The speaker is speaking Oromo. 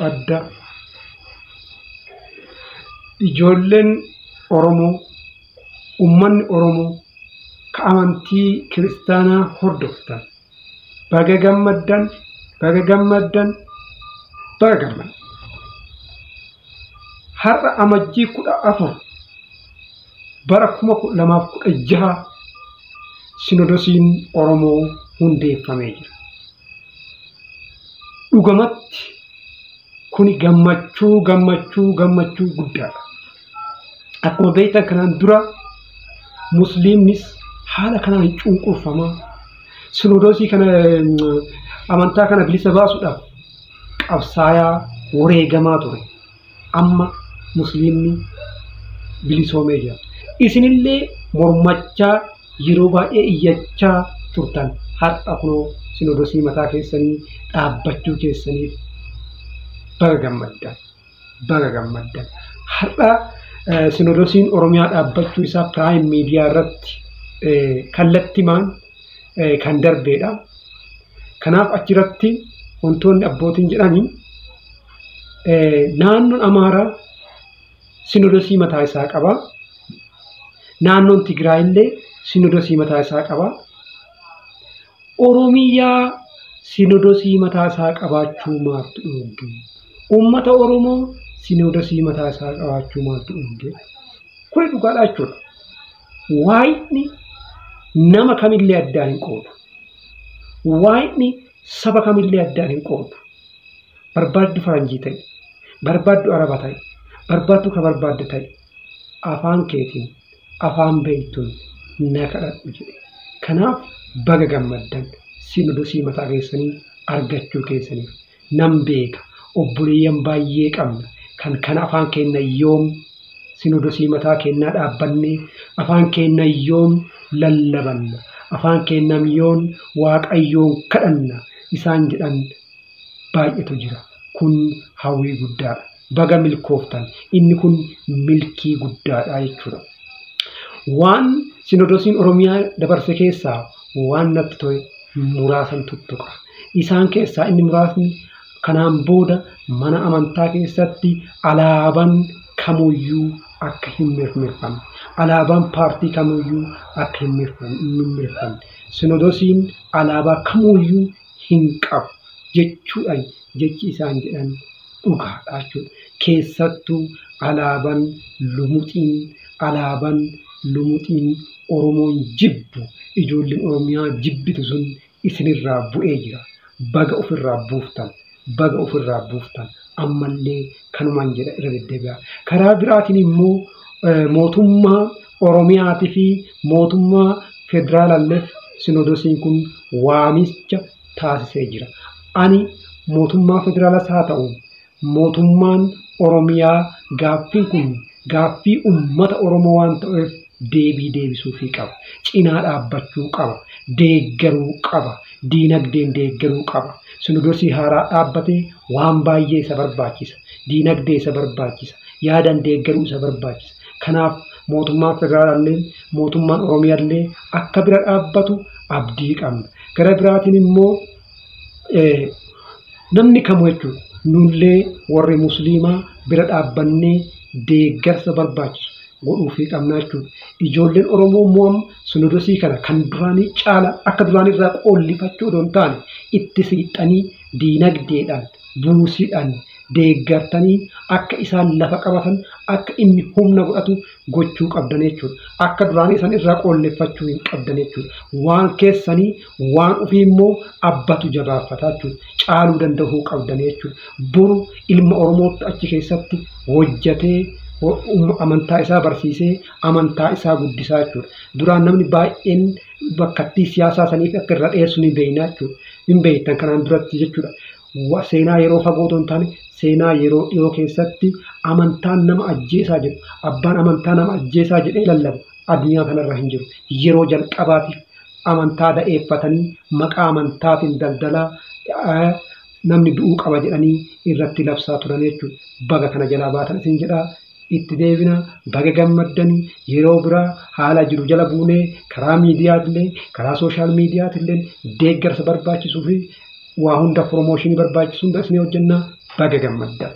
adda ijoolleen Oromoo ummanni Oromoo ka amantii kiristaanaa hordoftan baga gammaddan har'a amajjii 14 bara 2016 sinodosiin Oromoo hundeeffamee jira. Dhugamatti kuni gammachuu guddaadha. Akkuma beektan kanaan dura musliimnis haala kanaan cunqurfamaa sinodosii kana amantaa kana bilisa baasuudhaaf qabsaayaa wareegamaa ture. Amma musliimni bilisoomee jira. Isinillee mormachaa yeroo baay'ee iyyachaa turtan har'a kunoo sinodosii mataa keessanii dhaabbachuu keessaniif baga gammaddan. Har'a sinodosiin Oromiyaa dhaabbachuu isaa Prime Media irratti kallattimaan kan darbeedha. Kanaaf achirratti wantoonni abbootiin jedhanii naannoon Amaaraa sinodosii mataa isaa qaba. Naannoon Tigraay illee sinodosii mataa isaa qaba. Oromiyaa sinodosii mataa isaa qabaachuu maaltu dhowwe? Uummata Oromoo sinodosii mataa isaa qabaachuu maaltu dhowwe? Kuni dhugaadha jechuudha. Waa'inni nama kamillee addaan hin qoodu. Waa'inni saba kamillee addaan hin qoodu. Barbaaddu faranjii ta'e, barbaaddu araba ta'e, barbaaddu ka barbaadde ta'e, afaan keetiin, afaan beektuun na kadhadhu jedhe. Kanaaf baga gammaddan sinodosii mataa keessanii argachuu keessaniif nan beeka. Obboleeyyan baay'ee qabna kan afaan keenya yoom sinodosii mataa keenyaa dhaabbannee afaan keenya yoom lallabanna, afaan keenya yoom waaqayyoon kadhanna isaan jedhan baay'eetu jira. Kun hawwii guddaadha. Baga milkooftan. Inni kun milkii guddaadha jechuudha. Waan sinodosiin Oromiyaa dabarse keessaa waan natti to'e muraasan tuttuqa. Isaan keessaa inni muraasni kanaan booda mana amantaa keessatti alaabaan kamuyyuu akka hin mirmirfamne, alaabaan paartii kamuyyuu akka hin mirmirfamne, sinodosiin alaabaa kamuyyuu hin qabu jechuudhaan jechi isaan jedhan dhugaadha jechuudha. Keessattuu alaabaan lumuxiin Oromoon jibbu ijoolleen Oromiyaa jibbitu sun isinirraa bu'ee jira. Baga ofirraa buuftan. Ammallee kanumaan jedha irra deddeebi'a. Karaa biraatiin immoo mootummaa Oromiyaatii fi mootummaa federaalaalleef sinodosiin kun waamicha taasisee jira. Ani mootummaa federaalaas haa ta'u mootummaan Oromiyaa gaaffiin kun gaaffii uummata Oromoo waan ta'eef deebisuufii qaba. Cinaa dhaabbachuu qaba. Deeggaruu qaba. Diinagdeen deeggaruu qaba. Sinodosii haaraa dhaabbatee waan baay'ee isa barbaachisa. Diinagdee isa barbaachisa. Yaadan deeggaruu isa barbaachisa. Kanaaf mootummaan federaalaallee mootummaan Oromiyaallee akka bira dhaabbatu abdii qabna. Gara biraatiin immoo namni kamuu jechuudha. Nullee warri musliimaa bira dhaabbannee deeggarsa barbaachisu godhuufii qabna jechuudha. Ijoolleen Oromoo immoo sinodosii kana kan duraanii caala akka duraanirraa qoollifachuu odoo hin taane itti siixanii diinagdeedhaan buusiidhaan deeggartanii akka isaan lafa qabatan akka inni humna godhatu gochuu qabdan jechuudha. Akka duraanii isaan irraa qoolleffachuu hin qabdan jechuudha. Waan keessanii waan ofii immoo abbatu jabaafataa jechuudha. Caaluu danda'uu qabdan jechuudha. Boru ilma Oromootti achi keessatti hojjetee amantaa isaa barsiisee amantaa isaa guddisaa jechuudha. Duraan namni baay'een bakkattii siyaasaa saniif akka irra dheessu ni beekna jechuudha. Hin beektan kanaan duratti jechuudha. Seenaa yeroo fagoo otoo hin taane seenaa yeroo dhiyoo keessatti amantaan nama ajjeesaa jedhu abbaan amantaa nama ajjeesaa jedhee lallabu addunyaa kanarra hin jiru. Yeroo jalqabaatiif amantaa da'eeffatanii maqaa amantaatiin daldalaa namni du'uu qaba jedhanii irratti labsaa turan jechuudha. Baga kana jalaa baatan isin jedhaa. Itti deebina baga gammaddanii yeroo biraa haala jiru jala buunee karaa miidiyaatillee karaa sooshaal miidiyaatillee deeggarsa barbaachisuu fi waa hunda promooshinii barbaachisu hunda isinii hojjennaa baga gammaddaa.